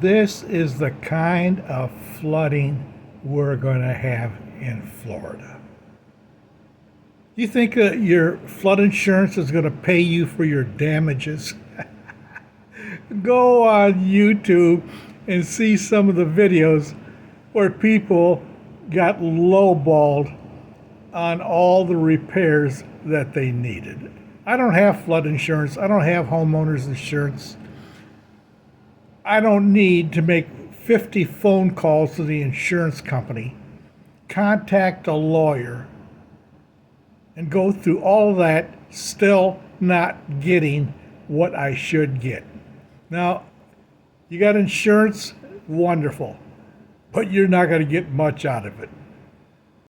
This is the kind of flooding we're going to have in Florida. You think your flood insurance is going to pay you for your damages? Go on YouTube and see some of the videos where people got lowballed on all the repairs that they needed. I don't have flood insurance. I don't have homeowners insurance. I don't need to make 50 phone calls to the insurance company, contact a lawyer, and go through all of that, still not getting what I should get. Now, you got insurance, wonderful, but you're not going to get much out of it.